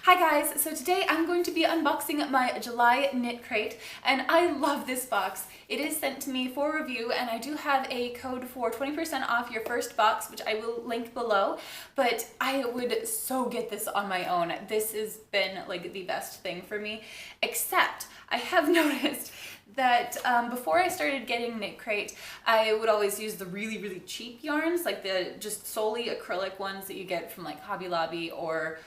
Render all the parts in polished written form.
Hi guys, so today I'm going to be unboxing my July KnitCrate, and I love this box. It is sent to me for review, and I do have a code for 20% off your first box, which I will link below, but I would so get this on my own. This has been like the best thing for me, except I have noticed that before I started getting KnitCrate, I would always use the really cheap yarns, like the just solely acrylic ones that you get from like Hobby Lobby or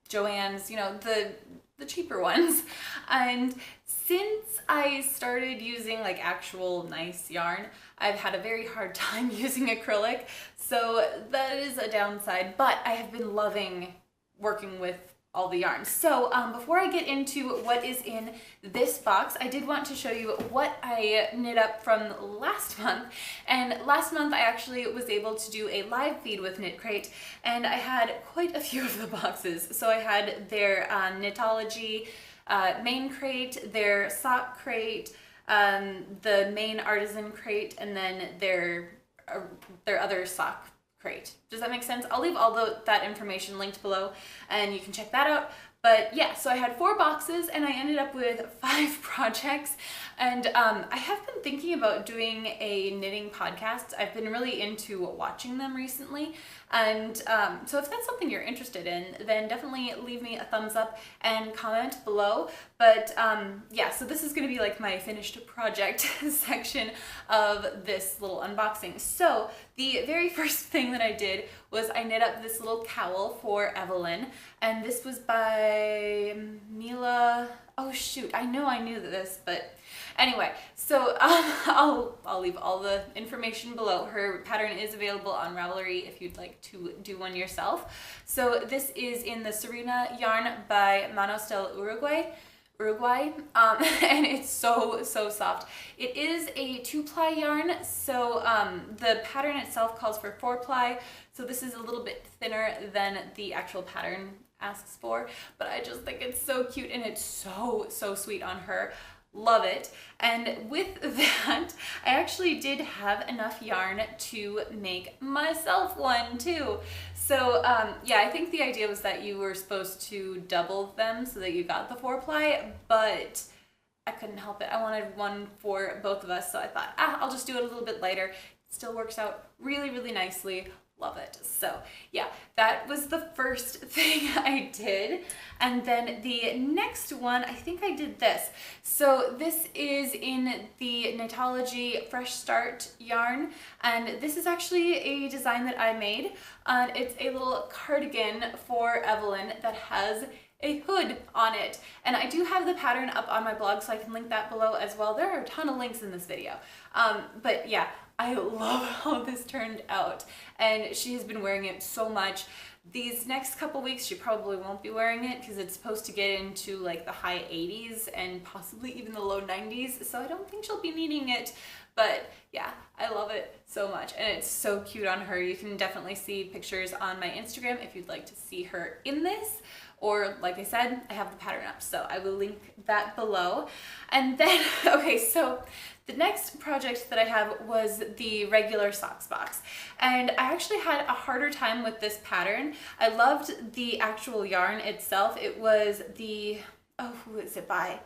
Joann's, you know, the cheaper ones. And since I started using like actual nice yarn, I've had a very hard time using acrylic, so that is a downside, but I have been loving working with all the yarns. So before I get into what is in this box, I did want to show you what I knit up from last month. And last month I actually was able to do a live feed with KnitCrate, and I had quite a few of the boxes. So I had their Knitology main crate, their sock crate, the main artisan crate, and then their other sock crate. Does that make sense? I'll leave all that information linked below and you can check that out. But yeah, so I had 4 boxes and I ended up with 5 projects, and I have been thinking about doing a knitting podcast. I've been really into watching them recently, and so if that's something you're interested in, then definitely leave me a thumbs up and comment below. But yeah, so this is going to be like my finished project section of this little unboxing. So the very first thing that I did was I knit up this little cowl for Evelyn, and this was by Mila. Oh shoot, I know I knew this, but anyway, so I'll leave all the information below. Her pattern is available on Ravelry if you'd like to do one yourself. So this is in the Serena yarn by Manos del Uruguay, and it's so soft. It is a 2-ply yarn, so the pattern itself calls for 4-ply, so this is a little bit thinner than the actual pattern asks for, but I just think it's so cute and it's so sweet on her. Love it. And with that, I actually did have enough yarn to make myself one too. So yeah, I think the idea was that you were supposed to double them so that you got the 4-ply, but I couldn't help it. I wanted one for both of us, so I thought, I'll just do it a little bit lighter. It still works out really nicely. Love it. So yeah, that was the first thing I did. And then the next one, I think I did this. So this is in the Knitology Fresh Start yarn, and this is actually a design that I made. It's a little cardigan for Evelyn that has a hood on it, and I do have the pattern up on my blog, so I can link that below as well. There are a ton of links in this video, but yeah, I love how this turned out, and she has been wearing it so much. These next couple weeks she probably won't be wearing it because it's supposed to get into like the high 80s and possibly even the low 90s, so I don't think she'll be needing it. But yeah, I love it so much, and it's so cute on her. You can definitely see pictures on my Instagram if you'd like to see her in this, or like I said, I have the pattern up, so I will link that below. And then, okay, so the next project that I have was the regular socks box, and I actually had a harder time with this pattern. I loved the actual yarn itself. It was the, oh, who is it by?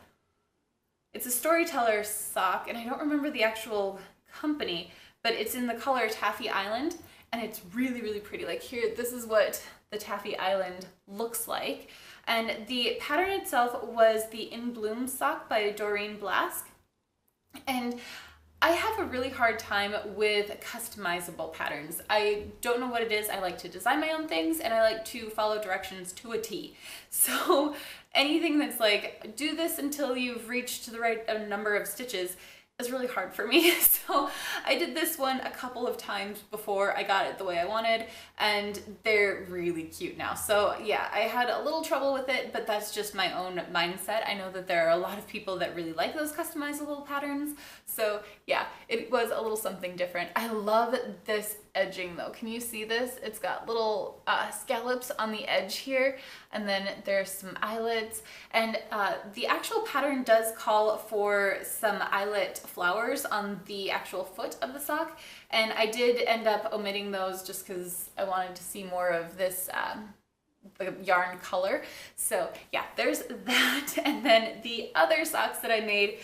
It's a Storyteller sock, and I don't remember the actual company, but it's in the color Taffy Island, and it's really pretty. Like here, this is what the Taffy Island looks like. And the pattern itself was the In Bloom sock by Doreen Blask. And I have a really hard time with customizable patterns. I don't know what it is. I like to design my own things, and I like to follow directions to a T. So anything that's like, do this until you've reached the right number of stitches is really hard for me. So I did this one a couple of times before I got it the way I wanted, and they're really cute now. So yeah, I had a little trouble with it, but that's just my own mindset. I know that there are a lot of people that really like those customizable patterns. So yeah, it was a little something different. I love this edging though. Can you see this? It's got little scallops on the edge here, and then there's some eyelets, and the actual pattern does call for some eyelet flowers on the actual foot of the sock, and I did end up omitting those just because I wanted to see more of this the yarn color. So yeah, there's that. And then the other socks that I made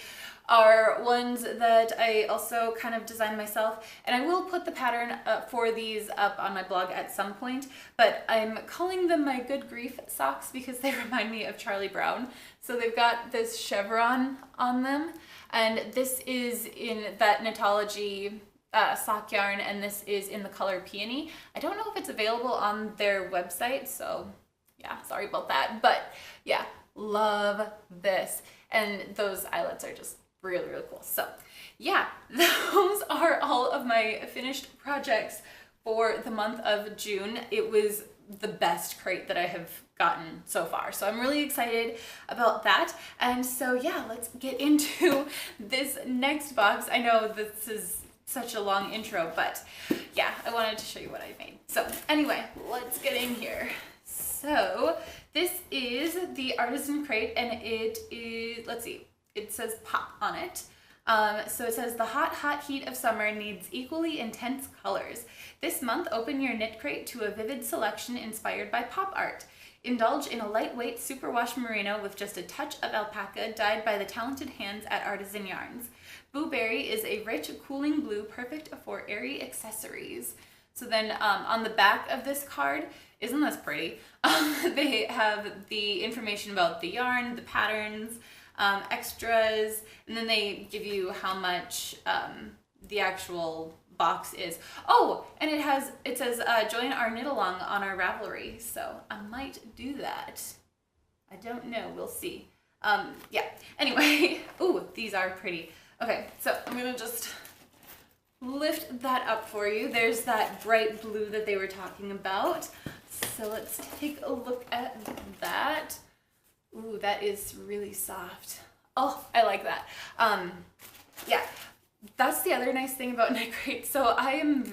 are ones that I also kind of designed myself, and I will put the pattern for these up on my blog at some point, but I'm calling them my Good Grief socks because they remind me of Charlie Brown. So they've got this chevron on them, and this is in that Knitology sock yarn, and this is in the color Peony. I don't know if it's available on their website, so yeah, sorry about that, but yeah, love this. And those eyelets are just really, really cool. So yeah, those are all of my finished projects for the month of June. It was the best crate that I have gotten so far. So I'm really excited about that. And so yeah, let's get into this next box. I know this is such a long intro, but yeah, I wanted to show you what I made. So anyway, let's get in here. So this is the Artisan Crate, and it is, let's see, it says pop on it. So it says the hot heat of summer needs equally intense colors. This month, open your KnitCrate to a vivid selection inspired by pop art. Indulge in a lightweight superwash merino with just a touch of alpaca dyed by the talented hands at Artisan Yarns. Blueberry is a rich, cooling blue, perfect for airy accessories. So then on the back of this card, isn't this pretty? They have the information about the yarn, the patterns, extras, and then they give you how much the actual box is. Oh, and it says join our knit along on our Ravelry, so I might do that. I don't know, we'll see. Yeah, anyway, ooh, these are pretty. Okay, so I'm gonna just lift that up for you. There's that bright blue that they were talking about. So let's take a look at that. Ooh, that is really soft. Oh, I like that. Yeah, that's the other nice thing about KnitCrate. So I am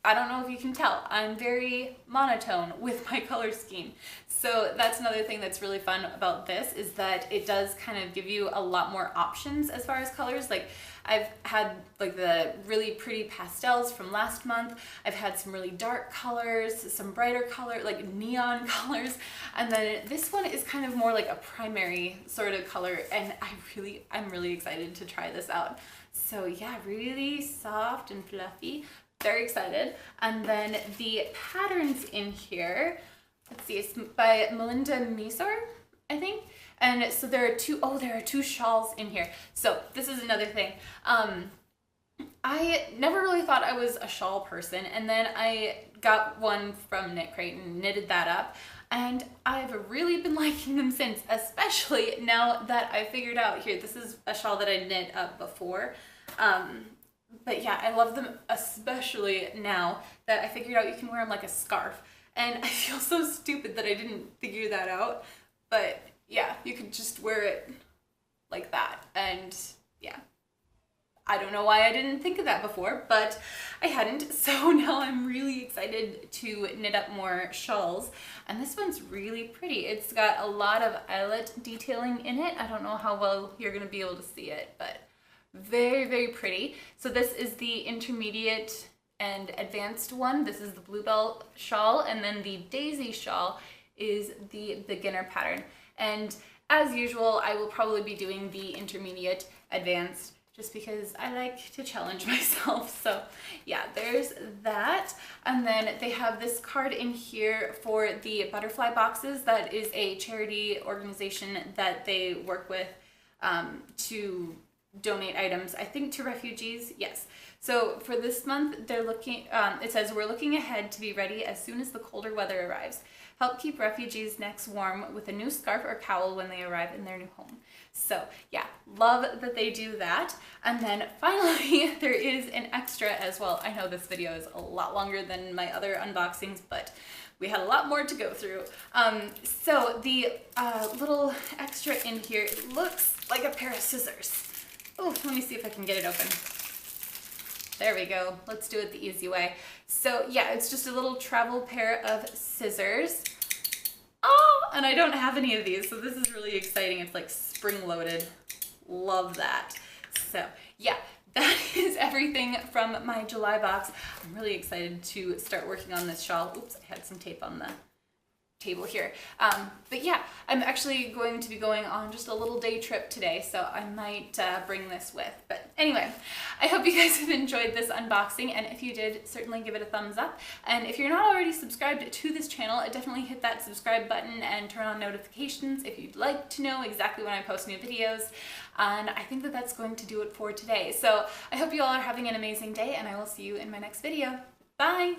I don't know if you can tell, I'm very monotone with my color scheme. So that's another thing that's really fun about this, is that it does kind of give you a lot more options as far as colors. Like I've had like the really pretty pastels from last month. I've had some really dark colors, some brighter color, like neon colors. And then this one is kind of more like a primary sort of color. And I'm really excited to try this out. So yeah, really soft and fluffy. Very excited. And then the patterns in here, let's see, it's by Melinda Misor, I think. And so there are two shawls in here. So this is another thing. I never really thought I was a shawl person, and then I got one from KnitCrate and knitted that up. And I've really been liking them since, especially now that I figured out here, this is a shawl that I knit up before. But yeah, I love them, especially now that I figured out you can wear them like a scarf. And I feel so stupid that I didn't figure that out. But yeah, you could just wear it like that. And yeah, I don't know why I didn't think of that before, but I hadn't. So now I'm really excited to knit up more shawls. And this one's really pretty. It's got a lot of eyelet detailing in it. I don't know how well you're gonna be able to see it, but very, very pretty. So this is the intermediate and advanced one. This is the Bluebell shawl, and then the Daisy shawl is the beginner pattern. And as usual, I will probably be doing the intermediate advanced just because I like to challenge myself. So yeah, there's that. And then they have this card in here for the butterfly boxes. That is a charity organization that they work with to donate items, I think, to refugees. Yes. So for this month, they're looking, it says, we're looking ahead to be ready as soon as the colder weather arrives. Help keep refugees' necks warm with a new scarf or cowl when they arrive in their new home. So yeah, love that they do that. And then finally, there is an extra as well. I know this video is a lot longer than my other unboxings, but we had a lot more to go through. So the little extra in here, it looks like a pair of scissors. Oh, let me see if I can get it open. There we go. Let's do it the easy way. So yeah, it's just a little travel pair of scissors. Oh, and I don't have any of these, so this is really exciting. It's like spring-loaded. Love that. So yeah, that is everything from my July box. I'm really excited to start working on this shawl. Oops, I had some tape on the table here. But yeah, I'm actually going to be going on just a little day trip today, so I might bring this with. But anyway, I hope you guys have enjoyed this unboxing, and if you did, certainly give it a thumbs up. And if you're not already subscribed to this channel, definitely hit that subscribe button and turn on notifications if you'd like to know exactly when I post new videos. And I think that that's going to do it for today. So I hope you all are having an amazing day, and I will see you in my next video. Bye!